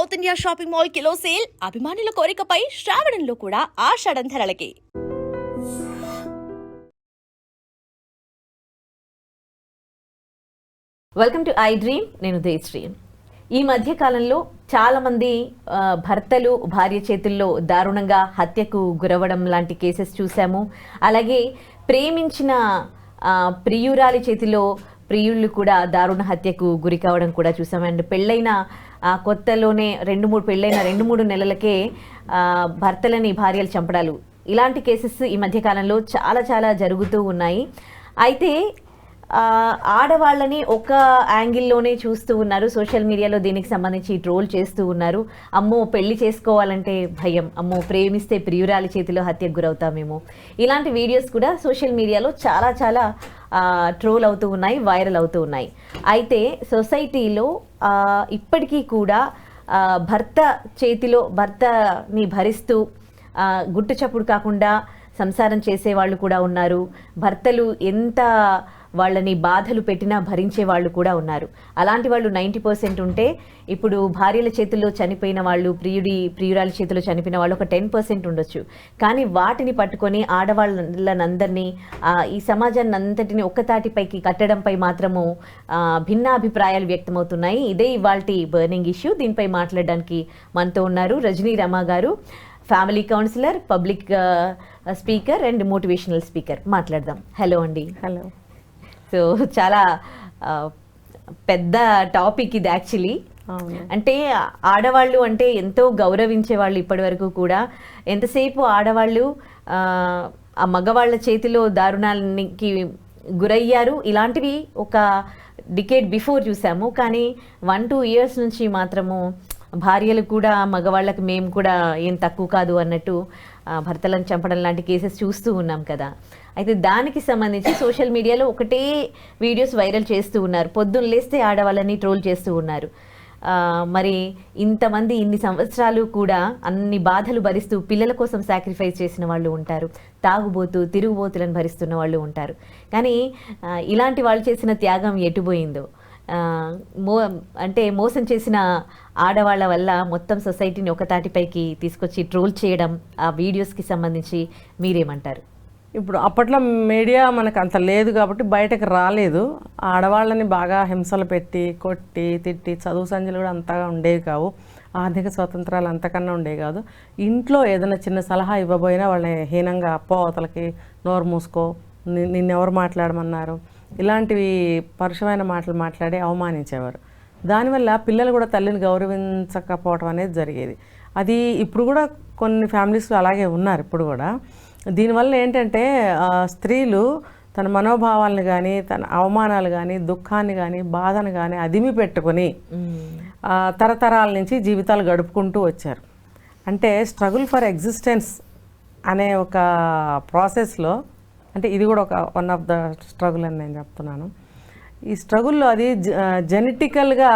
South India shopping mall kilo sale అభిమానుల కోరికపై శ్రావణంలో కూడా ఆషాఢం ధరలకి. Welcome to I dream. నేను జయశ్రీ. ఈ మధ్య కాలంలో చాలామంది భర్తలు భార్య చేతుల్లో దారుణంగా హత్యకు గురవడం లాంటి కేసెస్ చూసాము. అలాగే ప్రేమించిన ప్రియురాలి చేతిలో ప్రియుళ్ళు కూడా దారుణ హత్యకు గురి కావడం కూడా చూసాము. అండ్ పెళ్ళైన కొత్తలోనే పెళ్ళైన 2-3 నెలలకే భర్తలని భార్యలు చంపడాలు, ఇలాంటి కేసెస్ ఈ మధ్యకాలంలో చాలా జరుగుతూ ఉన్నాయి. అయితే ఆడవాళ్ళని ఒక యాంగిల్లోనే చూస్తూ ఉన్నారు. సోషల్ మీడియాలో దీనికి సంబంధించి ట్రోల్ చేస్తూ ఉన్నారు. అమ్మో పెళ్లి చేసుకోవాలంటే భయం, అమ్మో ప్రేమిస్తే ప్రియురాలి చేతిలో హత్యకు గురవుతామేమో, ఇలాంటి వీడియోస్ కూడా సోషల్ మీడియాలో చాలా ట్రోల్ అవుతూ ఉన్నాయి, వైరల్ అవుతూ ఉన్నాయి. అయితే సొసైటీలో ఇప్పటికీ కూడా భర్తని భరిస్తూ గుట్టు చప్పుడు కాకుండా సంసారం చేసేవాళ్ళు కూడా ఉన్నారు. భర్తలు ఎంత వాళ్ళని బాధలు పెట్టినా భరించే వాళ్ళు కూడా ఉన్నారు. అలాంటి వాళ్ళు 90% ఉంటే, ఇప్పుడు భార్యల చేతుల్లో చనిపోయిన వాళ్ళు, ప్రియురాలి చేతుల్లో చనిపోయిన వాళ్ళు ఒక 10% ఉండొచ్చు. కానీ వాటిని పట్టుకొని ఆడవాళ్ళనందరినీ, ఈ సమాజాన్ని అంతటిని ఒక్కతాటిపైకి కట్టడంపై మాత్రము భిన్నాభిప్రాయాలు వ్యక్తమవుతున్నాయి. ఇదే ఇవాల్టి బర్నింగ్ ఇష్యూ. దీనిపై మాట్లాడడానికి మనతో ఉన్నారు రజనీ రమ గారు, family counsellor, public speaker and motivational speaker. మాట్లాడదాం. హలో అండి. హలో. సో చాలా పెద్ద టాపిక్ ఇది యాక్చువల్లీ. అంటే ఆడవాళ్ళు అంటే ఎంతో గౌరవించే వాళ్ళు ఇప్పటి వరకు కూడా. ఎంతసేపు ఆడవాళ్ళు ఆ మగవాళ్ళ చేతిలో దారుణానికి గురయ్యారు, ఇలాంటివి ఒక డికేడ్ బిఫోర్ చూసాము. కానీ 1-2 years నుంచి మాత్రము భార్యలు కూడా మగవాళ్ళకి మేము కూడా ఏం తక్కువ కాదు అన్నట్టు భర్తలను చంపడం లాంటి కేసెస్ చూస్తూ ఉన్నాం కదా. అయితే దానికి సంబంధించి సోషల్ మీడియాలో ఒకటే వీడియోస్ వైరల్ చేస్తూ ఉన్నారు. పొద్దున్న లేస్తే ఆడవాళ్ళని ట్రోల్ చేస్తూ ఉన్నారు. మరి ఇంతమంది ఇన్ని సంవత్సరాలు కూడా అన్ని బాధలు భరిస్తూ పిల్లల కోసం సాక్రిఫైస్ చేసిన వాళ్ళు ఉంటారు, తిరుగుబోతులను భరిస్తున్న వాళ్ళు ఉంటారు. కానీ ఇలాంటి వాళ్ళు చేసిన త్యాగం ఎటుపోయిందో, అంటే మోసం చేసిన ఆడవాళ్ళ వల్ల మొత్తం సొసైటీని ఒకతాటిపైకి తీసుకొచ్చి ట్రోల్ చేయడం, ఆ వీడియోస్కి సంబంధించి మీరేమంటారు? ఇప్పుడు అప్పట్లో మీడియా మనకు అంత లేదు కాబట్టి బయటకు రాలేదు. ఆడవాళ్ళని బాగా హింసలు పెట్టి కొట్టి తిట్టి చదువు సంధ్యలు కూడా అంతగా ఉండేవి కావు. ఆర్థిక స్వతంత్రాలు అంతకన్నా ఉండేవి కాదు. ఇంట్లో ఏదైనా చిన్న సలహా ఇవ్వబోయినా వాళ్ళని హీనంగా అవతలకి నోరు మూసుకో, నిన్నెవరు మాట్లాడమన్నారు, ఇలాంటివి పరుషమైన మాటలు మాట్లాడి అవమానించేవారు. దానివల్ల పిల్లలు కూడా తల్లిని గౌరవించకపోవడం అనేది జరిగేది. అది ఇప్పుడు కూడా కొన్ని ఫ్యామిలీస్లో అలాగే ఉన్నారు ఇప్పుడు కూడా. దీనివల్ల ఏంటంటే స్త్రీలు తన మనోభావాలను కానీ, తన అవమానాలు కానీ, దుఃఖాన్ని కానీ, బాధను కానీ అదిమి పెట్టుకొని తరతరాల నుంచి జీవితాలు గడుపుకుంటూ వచ్చారు. అంటే స్ట్రగుల్ ఫర్ ఎగ్జిస్టెన్స్ అనే ఒక ప్రాసెస్లో, అంటే ఇది కూడా ఒక వన్ ఆఫ్ ద స్ట్రగుల్ అని నేను చెప్తున్నాను. ఈ స్ట్రగుల్లో అది జెనెటికల్గా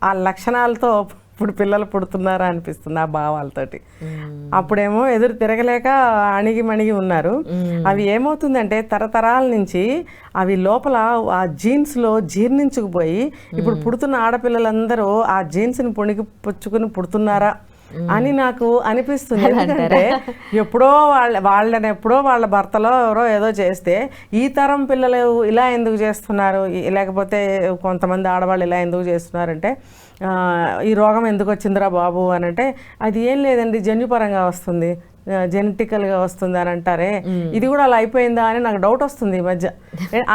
ఆ లక్షణాలతో ఇప్పుడు పిల్లలు పుడుతున్నారా అనిపిస్తుంది ఆ భావాలతోటి. అప్పుడేమో ఎదురు తిరగలేక అణిగి ఉన్నారు. అవి ఏమవుతుందంటే తరతరాల నుంచి అవి లోపల ఆ జీన్స్లో జీర్ణించుకుపోయి ఇప్పుడు పుడుతున్న ఆడపిల్లలందరూ ఆ జీన్స్ని పుచ్చుకుని పుడుతున్నారా అని నాకు అనిపిస్తుంది. ఎందుకంటే ఎప్పుడో వాళ్ళ భర్తలో ఎవరో ఏదో చేస్తే ఈ తరం పిల్లలు ఇలా ఎందుకు చేస్తున్నారు, లేకపోతే కొంతమంది ఆడవాళ్ళు ఇలా ఎందుకు చేస్తున్నారంటే ఈ రోగం ఎందుకు వచ్చిందిరా బాబు అని అంటే, అది ఏం లేదండి జన్యుపరంగా వస్తుంది, జెనెటికల్గా వస్తుంది అని అంటారే, ఇది కూడా అలా అయిపోయిందా అని నాకు డౌట్ వస్తుంది ఈ మధ్య.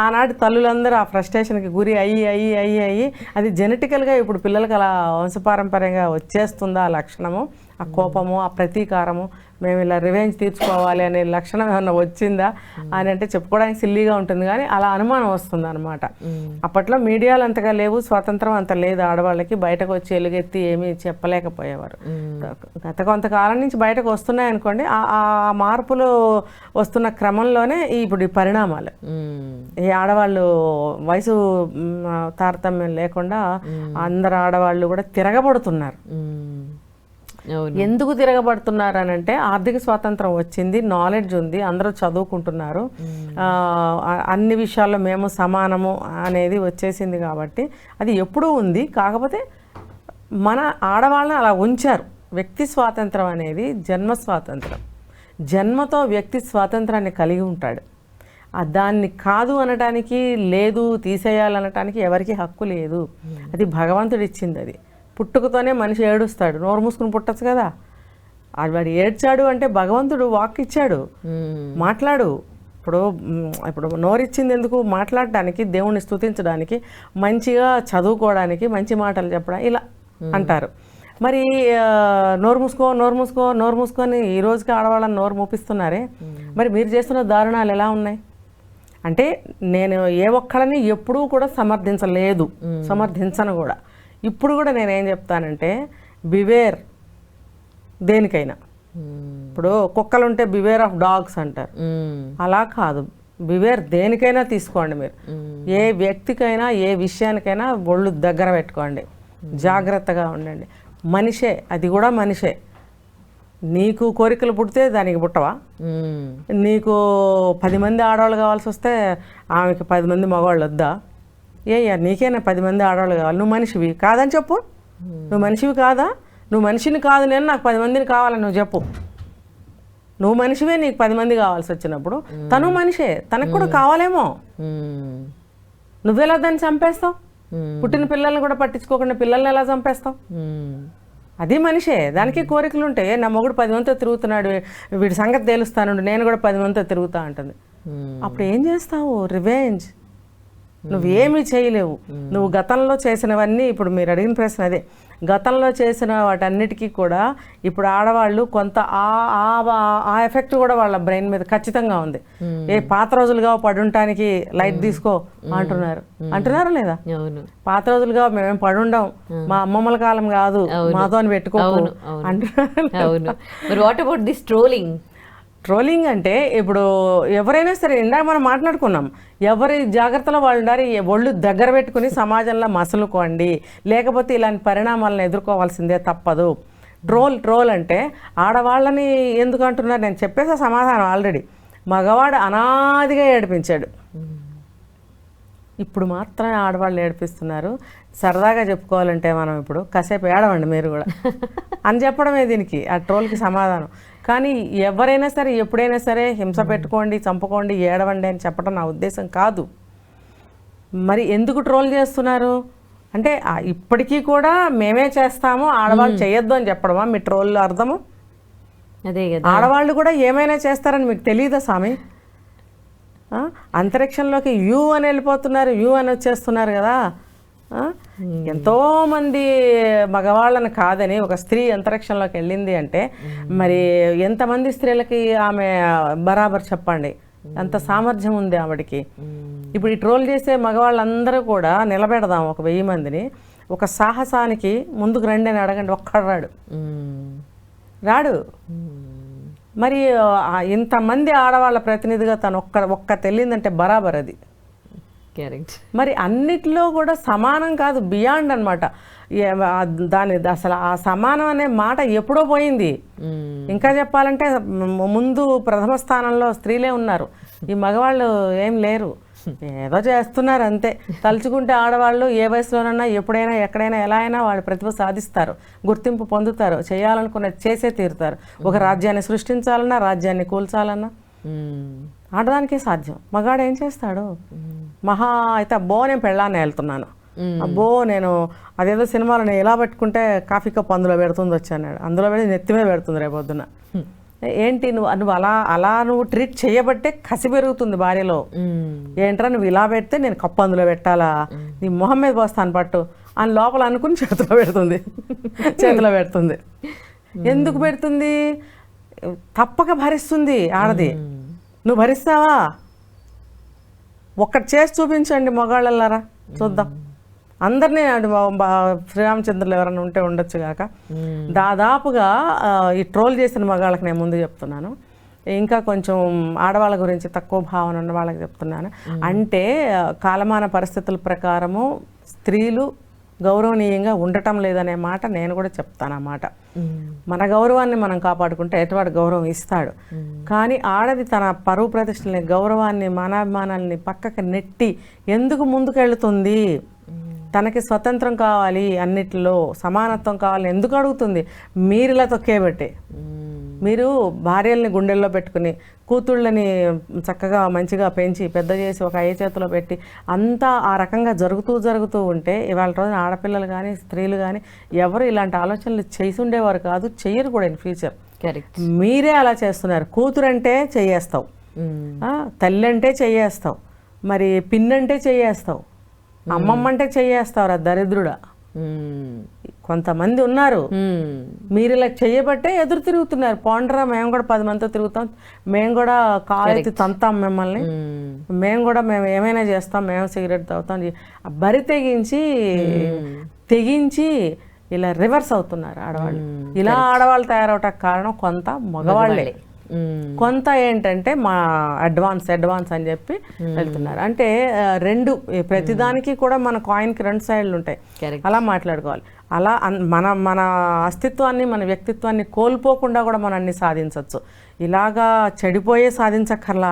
ఆనాటి తల్లులందరూ ఆ ఫ్రస్ట్రేషన్కి గురి అయ్యి అది జెనెటికల్గా ఇప్పుడు పిల్లలకి అలా వంశపారంపర్యంగా వచ్చేస్తుందా ఆ లక్షణము, ఆ కోపము, ఆ ప్రతీకారము, మేము ఇలా రివెంజ్ తీర్చుకోవాలి అనే లక్షణం ఏమన్నా వచ్చిందా అని అంటే చెప్పుకోవడానికి సిల్లీగా ఉంటుంది. కానీ అలా అనుమానం వస్తుంది అనమాట. అప్పట్లో మీడియాలు అంతగా లేవు, స్వాతంత్రం అంత లేదు ఆడవాళ్ళకి, బయటకు వచ్చి ఎలుగెత్తి ఏమీ చెప్పలేకపోయేవారు. గత కొంతకాలం నుంచి బయటకు వస్తున్నాయి అనుకోండి. ఆ మార్పులు వస్తున్న క్రమంలోనే ఇప్పుడు ఈ పరిణామాలు, ఈ ఆడవాళ్ళు వయసు తారతమ్యం లేకుండా అందరు ఆడవాళ్ళు కూడా తిరగబడుతున్నారు. ఎందుకు తిరగబడుతున్నారు అని అంటే, ఆర్థిక స్వాతంత్రం వచ్చింది, నాలెడ్జ్ ఉంది, అందరూ చదువుకుంటున్నారు, అన్ని విషయాల్లో మేము సమానము అనేది వచ్చేసింది కాబట్టి అది ఎప్పుడూ ఉంది. కాకపోతే మన ఆడవాళ్ళని అలా ఉంచారు. వ్యక్తి స్వాతంత్రం అనేది జన్మ స్వాతంత్రం. జన్మతో వ్యక్తి స్వాతంత్రాన్ని కలిగి ఉంటాడు. దాన్ని కాదు అనటానికి, లేదు తీసేయాలనటానికి ఎవరికి హక్కు లేదు. అది భగవంతుడు ఇచ్చింది. అది పుట్టుకతోనే మనిషి ఏడుస్తాడు. నోరు మూసుకుని పుట్టచ్చు కదా. వాడు ఏడ్చాడు అంటే భగవంతుడు వాక్ ఇచ్చాడు, మాట్లాడు. ఇప్పుడు నోరిచ్చింది ఎందుకు? మాట్లాడడానికి, దేవుణ్ణి స్తుతించడానికి, మంచిగా చదువుకోవడానికి, మంచి మాటలు చెప్పడం, ఇలా అంటారు. మరి నోరు మూసుకొని ఈ రోజుకి ఆడవాళ్ళని నోరు మూపిస్తున్నారే. మరి మీరు చేస్తున్న దారుణాలు ఎలా ఉన్నాయి అంటే, నేను ఏ ఒక్కడని ఎప్పుడూ కూడా సమర్థించలేదు, సమర్థించను కూడా. ఇప్పుడు కూడా నేనేం చెప్తానంటే, బివేర్ దేనికైనా. ఇప్పుడు కుక్కలు ఉంటే బివేర్ ఆఫ్ డాగ్స్ అంటారు, అలా కాదు. బివేర్ దేనికైనా తీసుకోండి మీరు. ఏ వ్యక్తికైనా, ఏ విషయానికైనా ఒళ్ళు దగ్గర పెట్టుకోండి, జాగ్రత్తగా ఉండండి. మనిషే, అది కూడా మనిషే. నీకు కోరికలు పుడితే దానికి పుట్టవా? నీకు 10 మంది ఆడవాళ్ళు కావాల్సి వస్తే ఆమెకి 10 మంది మగవాళ్ళు వద్దా? నీకేనా 10 మంది ఆడవాళ్ళు కావాలి? నువ్వు మనిషివి కాదని చెప్పు. నువ్వు మనిషివి కాదా? నువ్వు మనిషిని కాదు, నేను నాకు 10 మందిని కావాలని నువ్వు చెప్పు. నువ్వు మనిషివే, నీకు 10 మంది కావాల్సి వచ్చినప్పుడు తను మనిషే, తనకు కూడా కావాలేమో. నువ్వెలా దాన్ని చంపేస్తావు? పుట్టిన పిల్లల్ని కూడా పట్టించుకోకుండా పిల్లల్ని ఎలా చంపేస్తావు? అది మనిషే, దానికి కోరికలు ఉంటాయి. నా మొగుడు 10 మందితో తిరుగుతున్నాడు, వీడి సంగతి తేలుస్తాను, నేను కూడా 10 మందితో తిరుగుతా అంటుంది. అప్పుడు ఏం చేస్తావు? రివెంజ్. నువ్వేమీ చేయలేవు. నువ్వు గతంలో చేసినవన్నీ, ఇప్పుడు మీరు అడిగిన ప్రశ్న అదే, గతంలో చేసిన వాటన్నిటికీ కూడా ఇప్పుడు ఆడవాళ్ళు కొంత ఆ ఎఫెక్ట్ కూడా వాళ్ళ బ్రెయిన్ మీద ఖచ్చితంగా ఉంది. పాత రోజులుగా పడుంటానికి లైట్ తీసుకో అంటున్నారా లేదా? పాత రోజులుగా మేమేం పడుండం, మా అమ్మమ్మల కాలం కాదు, మాతో పెట్టుకో అంటున్నారు. ట్రోలింగ్ అంటే ఇప్పుడు ఎవరైనా సరే, ఇందాక మనం మాట్లాడుకున్నాం, ఎవరి జాగ్రత్తలో వాళ్ళు ఉండాలి. ఒళ్ళు దగ్గర పెట్టుకుని సమాజంలో మసలుకోండి, లేకపోతే ఇలాంటి పరిణామాలను ఎదుర్కోవాల్సిందే, తప్పదు. ట్రోల్ అంటే ఆడవాళ్ళని ఎందుకు అంటున్నారు? నేను చెప్పేసా సమాధానం ఆల్రెడీ. మగవాడు అనాదిగా ఏడిపించాడు, ఇప్పుడు మాత్రమే ఆడవాళ్ళు ఏడిపిస్తున్నారు. సరదాగా చెప్పుకోవాలంటే మనం ఇప్పుడు కాసేపు ఏడవండి మీరు కూడా అని చెప్పడమే దీనికి, ఆ ట్రోల్కి సమాధానం. కానీ ఎవరైనా సరే, ఎప్పుడైనా సరే హింస పెట్టుకోండి, చంపుకోండి, ఏడవండి అని చెప్పడం నా ఉద్దేశం కాదు. మరి ఎందుకు ట్రోల్ చేస్తున్నారు అంటే, ఇప్పటికీ కూడా మేమే చేస్తాము, ఆడవాళ్ళు చేయొద్దు అని చెప్పడమా మీ ట్రోల్ అర్థము? అదే కదా. ఆడవాళ్ళు కూడా ఏమైనా చేస్తారని మీకు తెలియదా స్వామి? అంతరిక్షంలోకి యూ అని వెళ్ళిపోతున్నారు, యూ అని వచ్చేస్తున్నారు కదా. ఎంతోమంది మగవాళ్ళని కాదని ఒక స్త్రీ అంతరిక్షంలోకి వెళ్ళింది అంటే, మరి ఎంతమంది స్త్రీలకి ఆమె బరాబర్ చెప్పండి, అంత సామర్థ్యం ఉంది ఆవిడికి. ఇప్పుడు ఈ ట్రోల్ చేసే మగవాళ్ళందరూ కూడా నిలబెడదాం ఒక 1000 మందిని, ఒక సాహసానికి ముందుకు రండి అని అడగండి, ఒక్కడు రాడు. మరి ఇంతమంది ఆడవాళ్ళ ప్రతినిధిగా తను ఒక్క తెలియదంటే బరాబర్ అది. మరి అన్నిట్లో కూడా సమానం కాదు, బియాండ్ అనమాట. దాని అసలు ఆ సమానం అనే మాట ఎప్పుడో పోయింది. ఇంకా చెప్పాలంటే ముందు ప్రథమ స్థానంలో స్త్రీలే ఉన్నారు, ఈ మగవాళ్ళు ఏం లేరు, ఏదో చేస్తున్నారు అంతే. తలుచుకుంటే ఆడవాళ్ళు ఏ వయసులోనైనా, ఎప్పుడైనా, ఎక్కడైనా, ఎలా అయినా వాళ్ళు ప్రతిభ సాధిస్తారు, గుర్తింపు పొందుతారు, చేయాలనుకున్నది చేసే తీరుతారు. ఒక రాజ్యాన్ని సృష్టించాలన్నా, రాజ్యాన్ని కూల్చాలన్నా ఆడదానికే సాధ్యం. మగాడు ఏం చేస్తాడు? మహా అయితే అబ్బో నేను పెళ్ళాన్ని వెళ్తున్నాను, అబ్బో నేను అదేదో సినిమాలో నేను ఎలా పెట్టుకుంటే కాఫీ కప్ అందులో పెడుతుంది వచ్చాడు, అందులో పెట్టి నెత్తిమే పెడుతుంది రేపొద్దున. ఏంటి నువ్వు అలా నువ్వు ట్రీట్ చేయబట్టే కసి పెరుగుతుంది భార్యలో. ఏంట్రా నువ్వు ఇలా పెడితే నేను కప్పు అందులో పెట్టాలా, నీ మొహం మీద పోస్తాను పట్టు అని లోపల అనుకుని చేతిలో పెడుతుంది. ఎందుకు పెడుతుంది? తప్పక భరిస్తుంది ఆడది. నువ్వు భరిస్తావా? ఒక్కటి చేసి చూపించండి మగాళ్ళలారా, చూద్దాం. అందరినీ శ్రీరామచంద్రులు ఎవరైనా ఉంటే ఉండొచ్చు కాక, దాదాపుగా ఈ ట్రోల్ చేసిన మగాళ్ళకి నేను ముందు చెప్తున్నాను, ఇంకా కొంచెం ఆడవాళ్ళ గురించి తక్కువ భావన ఉన్న వాళ్ళకి చెప్తున్నాను. అంటే కాలమాన పరిస్థితుల ప్రకారము స్త్రీలు గౌరవనీయంగా ఉండటం లేదనే మాట నేను కూడా చెప్తాను. అన్నమాట మన గౌరవాన్ని మనం కాపాడుకుంటే ఎటువంటి గౌరవం ఇస్తాడు. కానీ ఆడది తన పరువు ప్రతిష్టల్ని, గౌరవాన్ని, మానాభిమానాల్ని పక్కకి నెట్టి ఎందుకు ముందుకెళ్తుంది? తనకి స్వతంత్రం కావాలి, అన్నిటిలో సమానత్వం కావాలి ఎందుకు అడుగుతుంది? మీరు ఇలా తొక్కేబట్టే. మీరు భార్యల్ని గుండెల్లో పెట్టుకుని కూతుళ్ళని చక్కగా మంచిగా పెంచి పెద్ద చేసి ఒక చేతిలో పెట్టి అంతా ఆ రకంగా జరుగుతూ ఉంటే ఇవాళ రోజున ఆడపిల్లలు కానీ స్త్రీలు కానీ ఎవరు ఇలాంటి ఆలోచనలు చేసి ఉండేవారు కాదు, చెయ్యరు కూడా ఇన్ ఫ్యూచర్. కరెక్ట్. మీరే అలా చేస్తున్నారు. కూతురంటే చెయ్యేస్తావు, తల్లి అంటే చెయ్యేస్తావు, మరి పిన్నంటే చెయ్యేస్తావు, అమ్మమ్మ అంటే చెయ్యేస్తావు రా దరిద్రుడా. కొంతమంది ఉన్నారు మీరు ఇలా చెయ్యబట్టే ఎదురు తిరుగుతున్నారు. పోండ్రా మేము కూడా 10 మందితో తిరుగుతాం, మేము కూడా కాలెత్తి తంతాం మిమ్మల్ని, మేము ఏమైనా చేస్తాం, మేము సిగరెట్ తాగుతాం, బరి తెగించి ఇలా రివర్స్ అవుతున్నారు ఆడవాళ్ళు. ఇలా ఆడవాళ్ళు తయారవటానికి కారణం కొంత మగవాళ్ళే, కొంత ఏంటంటే మా అడ్వాన్స్ అని చెప్పి వెళ్తున్నారు. అంటే రెండు, ప్రతిదానికి కూడా మన కాయిన్కి 2 సైడ్లు ఉంటాయి, అలా మాట్లాడుకోవాలి. అలా మన అస్తిత్వాన్ని మన వ్యక్తిత్వాన్ని కోల్పోకుండా కూడా మనం అన్ని సాధించవచ్చు. ఇలాగా చెడిపోయే సాధించక్కర్లా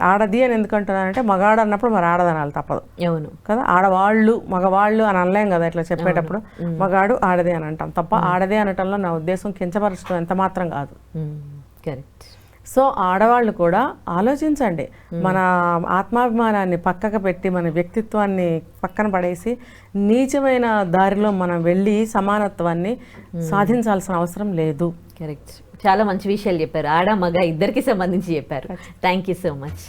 ఆడది అని ఎందుకంటున్నానంటే మగాడు అన్నప్పుడు మరి ఆడదనాలి తప్పదు. అవును కదా, ఆడవాళ్ళు మగవాళ్ళు అని అనలేం కదా ఇట్లా చెప్పేటప్పుడు. మగాడు ఆడదే అని అంటాం తప్ప ఆడదే అనటంలో నా ఉద్దేశం కించపరచడం ఎంత మాత్రం కాదు. కరెక్ట్. సో ఆడవాళ్ళు కూడా ఆలోచించండి, మన ఆత్మాభిమానాన్ని పక్కకు పెట్టి మన వ్యక్తిత్వాన్ని పక్కన పడేసి నీచమైన దారిలో మనం వెళ్ళి సమానత్వాన్ని సాధించాల్సిన అవసరం లేదు. కరెక్ట్. చాలా మంచి విషయాలు చెప్పారు, ఆడ మగ ఇద్దరికి సంబంధించి చెప్పారు. Thank you so much.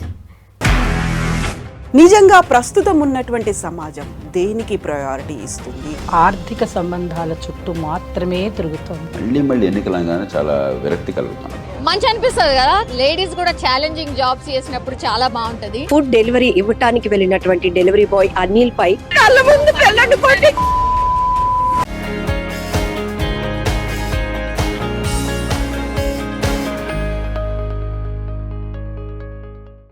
నిజంగా ప్రస్తుతం ఉన్నటువంటి సమాజం దేనికి ప్రయారిటీ ఇస్తుంది? ఆర్థిక సంబంధాల చుట్టూ మాత్రమే తిరుగుతుంది. మళ్ళీ ఎన్నికలంగానే చాలా విరక్తి కలుగుతాను. మంచి అనిపిస్తుంది కదా, లేడీస్ కూడా ఛాలెంజింగ్ జాబ్స్ చేసినప్పుడు చాలా బాగుంటది. ఫుడ్ డెలివరీ ఇవ్వటానికి వెళ్ళినటువంటి డెలివరీ బాయ్ అనిల్ పై కళ్ళ ముందు